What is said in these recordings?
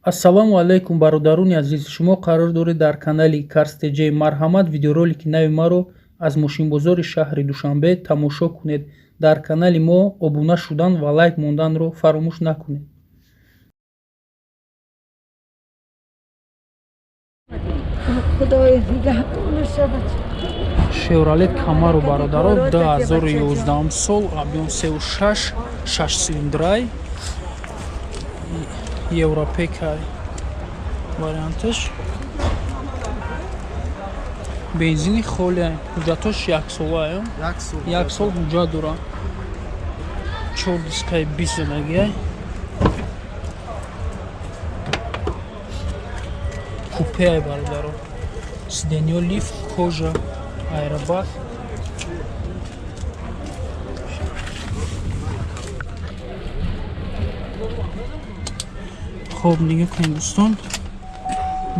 Ассалому алайкум, бародарони азиз. Шумо қарор доред дар канали Карстеҷи Марҳамат видеоролики нави маро аз мошинбозори шаҳри Душанбе тамошо кунед. Дар канали мо обуна шудан ва лайк монданро фаромӯш накунед. Chevrolet Camaro бародаро 2011 сол, объем 3.6, 6 цилиндрай, европейка варианташ, бензини холе, ҳуҷҷатош 1 сола, 1 сол ҳуҷҷат дора, 4 дискаи 20 зиндагия, купе бародаро, сиденьё лифт, кожа, аэробаг. Хоб нигоҳ кунед дӯстон,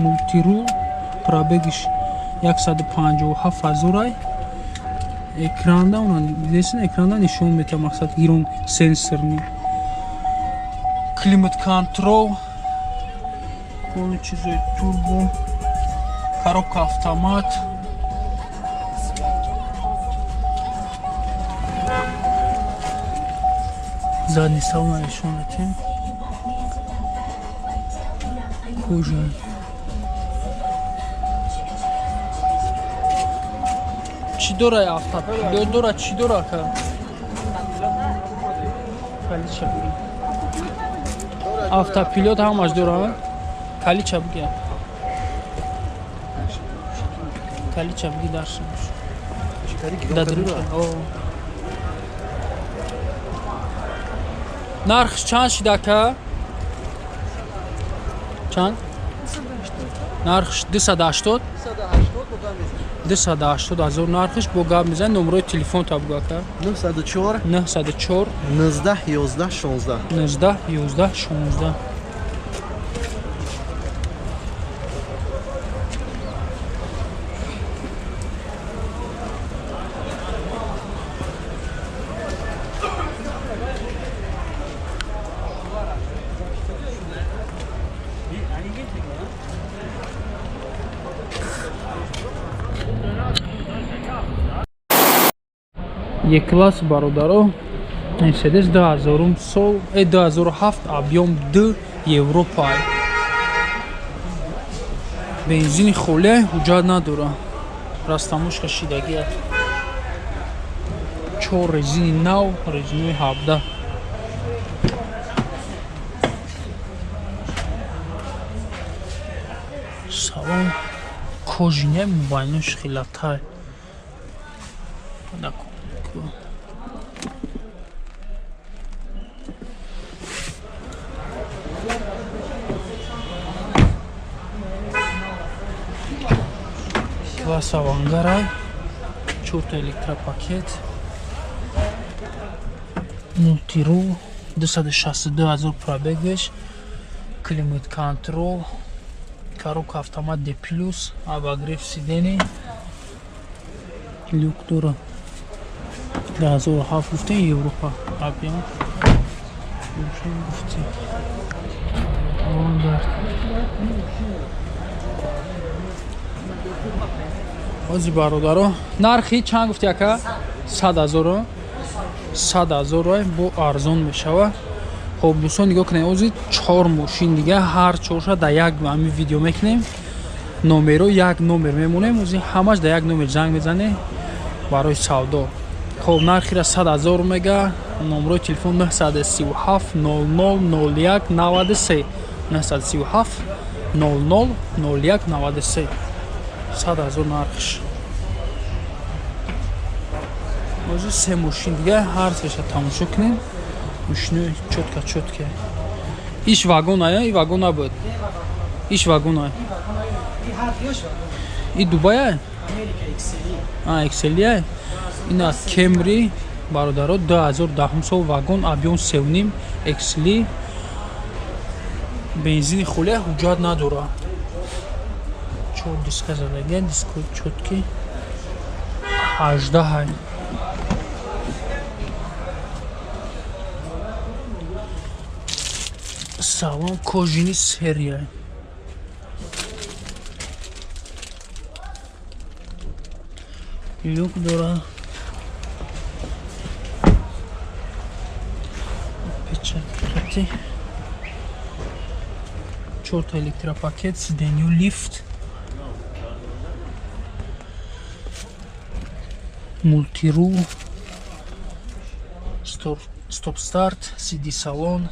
мултирул, пробегиш 157,000 ай. Экранда десин экранда нишон мета мақсад гирон сенсорни. Климат контрол, коли чизои турбо, коробка автомат. Задний салон нишон метем. Кожа. Чӣ дора автопилот дора, чӣ дора ка? Калича буги. Автопилот ҳамаш дора? Калича буги. Калича буги даршимш. Нархш чанд шида ка? Чанд? Нархш 280? 280,000 нархш бо гап мезани номерои телефон та буга ка? 904 904 19 11 16 19 11 16. Е-класс бародаро, Mercedes 2000 сол, 2007 объем 2 Европа. Бензини холе ҳуҷҷат надора. Растамошка шидагия. 4 резини нав, резинои 17. Салон кожине мубайнош хилатай. Класс авангарай, 4 электропакет, мультирул, 262,000 пробегеш, климат контрол, коробка автомат D+, обогрев сидений, люк дора. 2007 гуфтем Европа объем. Гуфтем. Авангард. Ози бародаро, нархи чанд гуфти ака? 100,000. 100,000 бо арзон мешава. Хоб дӯстон нигоҳ кунед, ози 4 мошин дига ҳар чорша да як ҳами видео мекунем. Номеро як номер мемонем, ози ҳамаш да як номер занг мезанем барои савдо. Хоб нархира 100,000 мега. Номерои телефон 937 00 01 93 937 00 01 93. 100,000 нархш. Ози се мошин дига ҳар сеша тамошо кунем. Мошини чотка. Иш вагон ая, и вагон набуд. Иш вагон ая. И Дубай ая? XL ая? Ина Camry бародаро 2010 сол вагон объем 7,5 XL. Бензини холе ҳуҷҷат надора. 4 диска задагия, дискои чотки 18 ай. салон кожини серия. Люк дора. Печати. 4 электропакет, сиденью лифт. Мультирул. Стоп-старт, CD салон.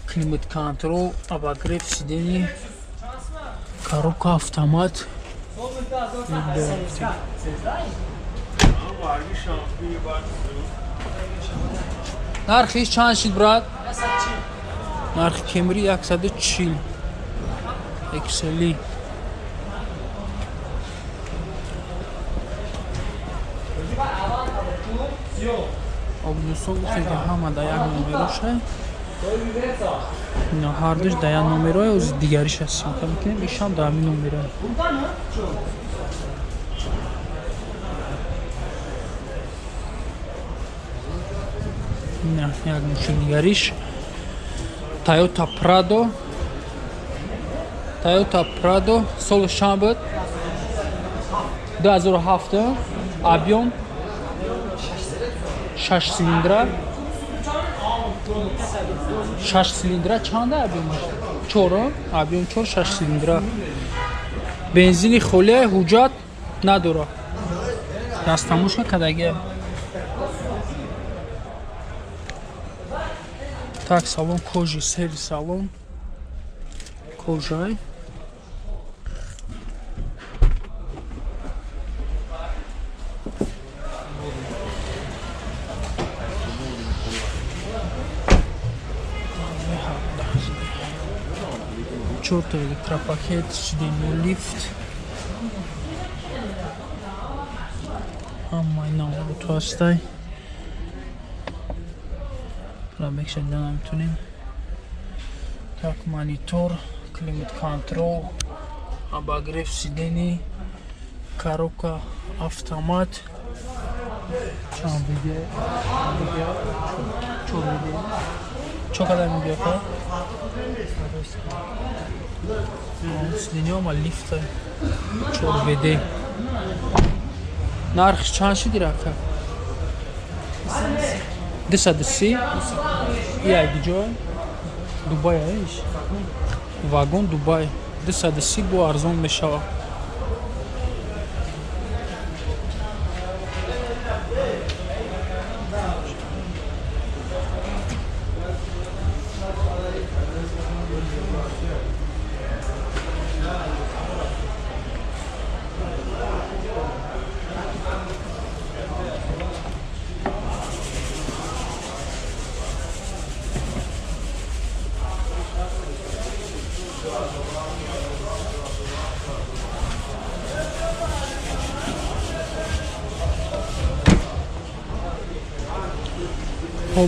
Климат-контроль, обогрев сидений. Коробка автомат. нархиш чанд шид брат? нархи Camry 140 XL. Обдусон гуфтем ки ҳама да як номероша. ино ҳар душ да як номероя ози дигариша симка мекунем. ишам да ҳамин номера. як мошини дигариш Toyota Prado соли чанд буд? 2007 объем 6 цилиндра чанд объем? 4 объем 4 6 цилиндра. бензини холия ҳуҷҷат надора. дастамошка кадаги. Так, салон кожи, сери салон. Кожай. Чёртый электропакет, сиденье лифт. Ҳамаи навбуд ҳастай. пробег шидан наметунем. Так, монитор, климат-контроль, обогрев сидений, коробка автомат. Чанд видео? Чо видео? Чо кадар видео ка? Сидений ама лифта. Чор видео. нархиш чанд шиди рафта? 230 як ҷой Дубай аиш вагон Дубай 230 бо арзон мешавад.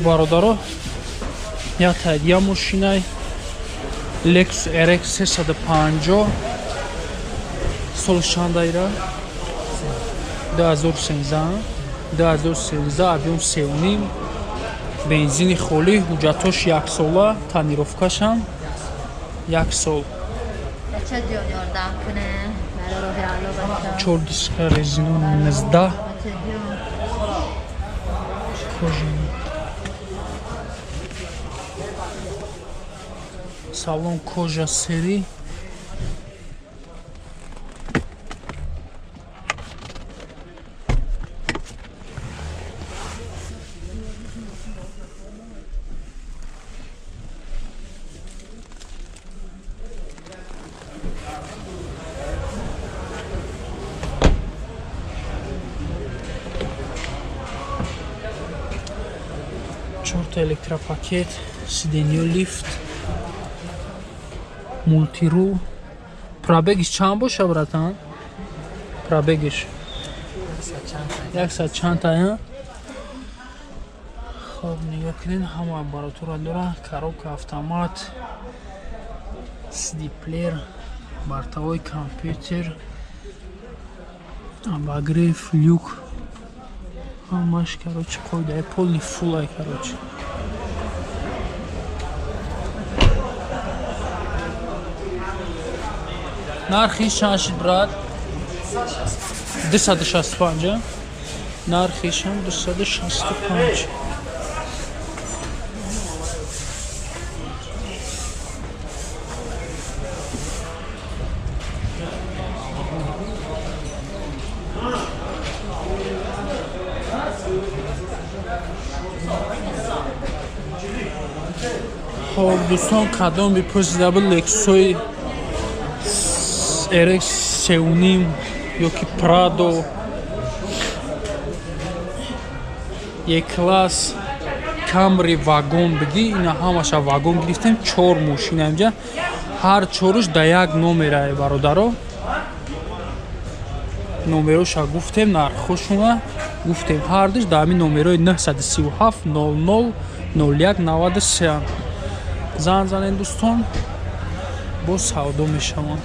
бародаро, як таидия мошинаи Lexus RX 350 соли чандаира 2013 объем 3.5 бензини холӣ ҳуҷҷатош 1 сола танировкашам 1 сол. чор диска резину 19 салон кожа сери. Чёртый электропакет, сиденье лифт, мультирул. Пробегиш чанд боша братан? Пробегиш 100 чанд. хоб нигоҳ кунед, ҳама аппаратура дора. Коробка автомат, CD плеер, бортовой компьютер, обогрев, люк. ҳамаш короче қоидаи полный фулай короче. нархиш чанд шид брат? 265. Нархишам 265. خب دوستان کدام بپرسید ابل لکسوی RX 3.5 یا که پرادو یک کلاس کامری واگن بگی اینا همش واگن گرفتیم 4 ماشین اینجا هر چورش در یک نمره برادرو نمروش گفتیم نرخشون گفتیم هر دیش در همین نمره 937 00 01 93 زن زنین دوستان با سودا میشوند